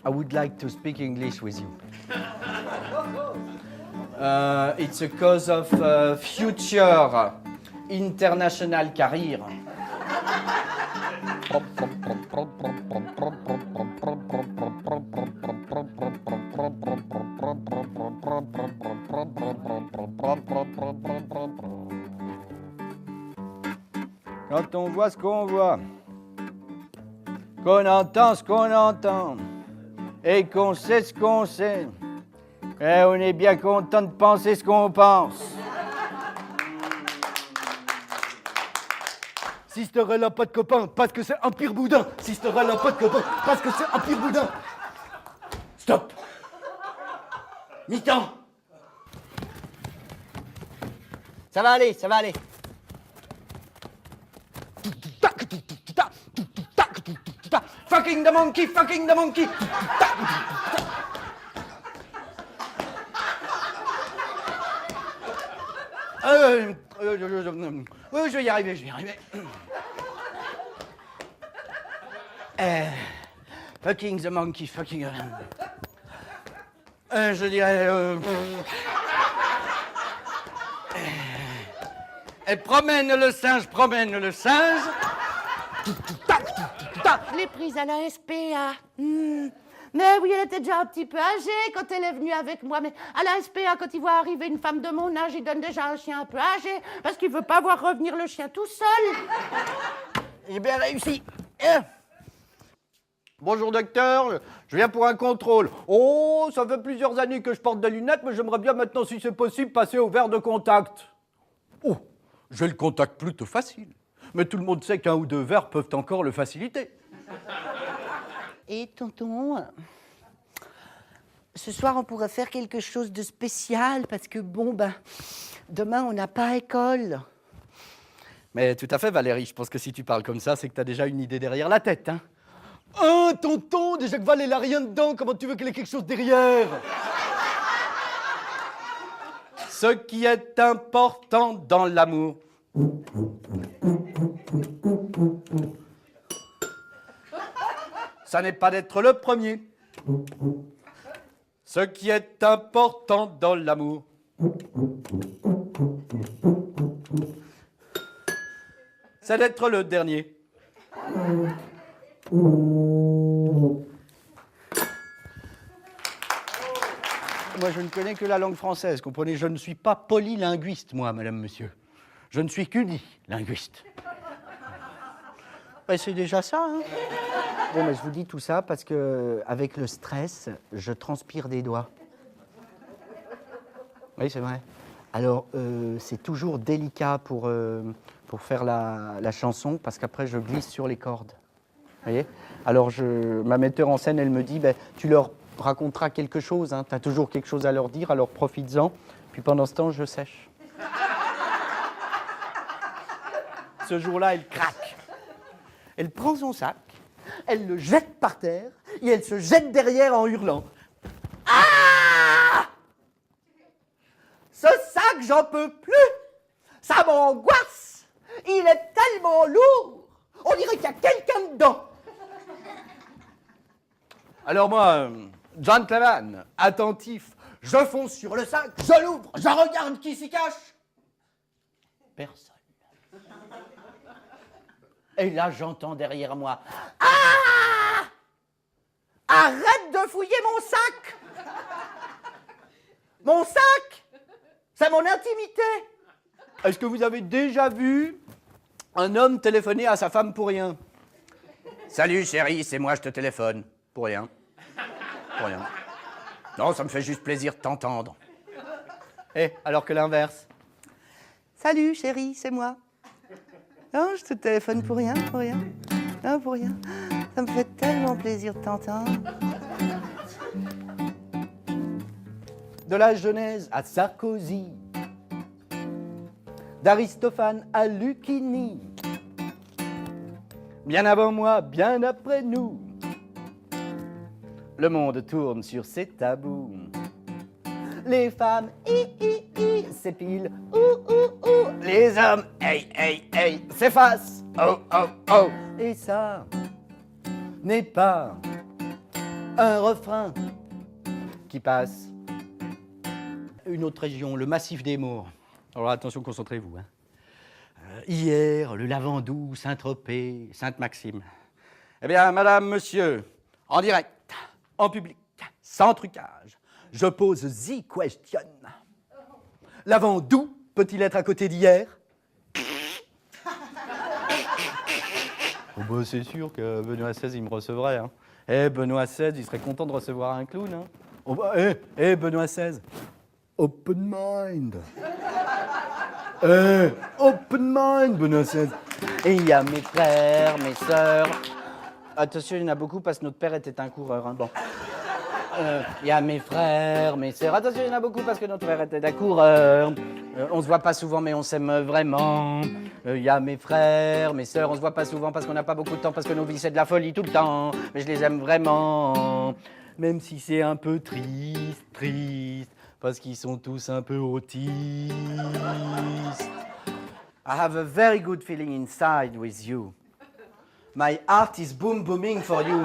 I would like to speak English with you. It's a cause of future international career. Quand on voit ce qu'on voit, qu'on entend ce qu'on entend, et qu'on sait ce qu'on sait, et on est bien content de penser ce qu'on pense. Sister, elle a pas de copain, parce que c'est un pire boudin. Sister, elle a pas de copain, parce que c'est un pire boudin. Stop. Mi-temps. Ça va aller, ça va aller. Fucking the monkey, fucking the monkey. Je vais y arriver, je vais y arriver. Fucking the monkey, fucking... je dirais... Elle promène le singe, promène le singe. Je l'ai prise à la SPA. Mais oui, elle était déjà un petit peu âgée quand elle est venue avec moi. Mais à la SPA, quand il voit arriver une femme de mon âge, il donne déjà un chien un peu âgé parce qu'il veut pas voir revenir le chien tout seul. J'ai bien réussi. Bonjour docteur, je viens pour un contrôle. Oh, ça fait plusieurs années que je porte des lunettes, mais j'aimerais bien maintenant, si c'est possible, passer au verre de contact. Oh, j'ai le contact plutôt facile. Mais tout le monde sait qu'un ou deux verres peuvent encore le faciliter. Et tonton, ce soir on pourrait faire quelque chose de spécial parce que demain on n'a pas école. Mais tout à fait Valérie, je pense que si tu parles comme ça, c'est que tu as déjà une idée derrière la tête, hein. Oh tonton, déjà que Val elle a rien dedans, comment tu veux qu'elle ait quelque chose derrière? Ce qui est important dans l'amour. Ça n'est pas d'être le premier. Ce qui est important dans l'amour. C'est d'être le dernier. Moi, je ne connais que la langue française, comprenez? Je ne suis pas polylinguiste, moi, madame, monsieur. Je ne suis qu'unilinguiste. Ben, c'est déjà ça, hein. Bon, mais je vous dis tout ça parce que, avec le stress, je transpire des doigts. Oui, c'est vrai. Alors, c'est toujours délicat pour faire la chanson parce qu'après, je glisse sur les cordes. Vous voyez? Alors, ma metteur en scène, elle me dit, tu leur raconteras quelque chose, hein, tu as toujours quelque chose à leur dire, alors profites-en. Puis pendant ce temps, je sèche. Ce jour-là, elle craque. Elle prend son sac, elle le jette par terre et elle se jette derrière en hurlant. Ah! Ce sac, j'en peux plus! Ça m'angoisse! Il est tellement lourd! On dirait qu'il y a quelqu'un dedans! Alors moi, gentleman, attentif, je fonce sur le sac, je l'ouvre, je regarde qui s'y cache. Personne. Et là, j'entends derrière moi, « Ah! Arrête de fouiller mon sac! Mon sac, c'est mon intimité! » Est-ce que vous avez déjà vu un homme téléphoner à sa femme pour rien? « Salut chérie, c'est moi, je te téléphone. » Pour rien. Pour rien. Non, ça me fait juste plaisir de t'entendre. Alors que l'inverse. « Salut chérie, c'est moi. » Non, je te téléphone pour rien, pour rien. Non, pour rien. Ça me fait tellement plaisir de t'entendre. De la Genèse à Sarkozy, d'Aristophane à Lucchini, bien avant moi, bien après nous, le monde tourne sur ses tabous. Les femmes, s'épilent, les hommes, s'effacent, oh. Et ça n'est pas un refrain qui passe. Une autre région, le massif des Maures. Alors attention, concentrez-vous. Hein. Hier, le Lavandou, Saint-Tropez, Sainte-Maxime. Eh bien, madame, monsieur, en direct, en public, sans trucage, je pose the question. Lavandou peut-il être à côté d'hier? Oh bah, c'est sûr que Benoît XVI, il me recevrait. Hein. Benoît XVI, il serait content de recevoir un clown. Hein. Oh bah, Benoît XVI, open mind. Open mind, Benoît XVI. Et il y a mes frères, mes sœurs. Attention, il y en a beaucoup parce que notre père était un coureur. Hein. Bon. Il y a mes frères, mes sœurs. Attention, il y en a beaucoup parce que notre frère était un coureur. On se voit pas souvent, mais on s'aime vraiment. Il y a mes frères, mes sœurs. On se voit pas souvent parce qu'on n'a pas beaucoup de temps, parce que nos vies, c'est de la folie tout le temps. Mais je les aime vraiment. Même si c'est un peu triste, parce qu'ils sont tous un peu autistes. I have a very good feeling inside with you. My heart is boom booming for you.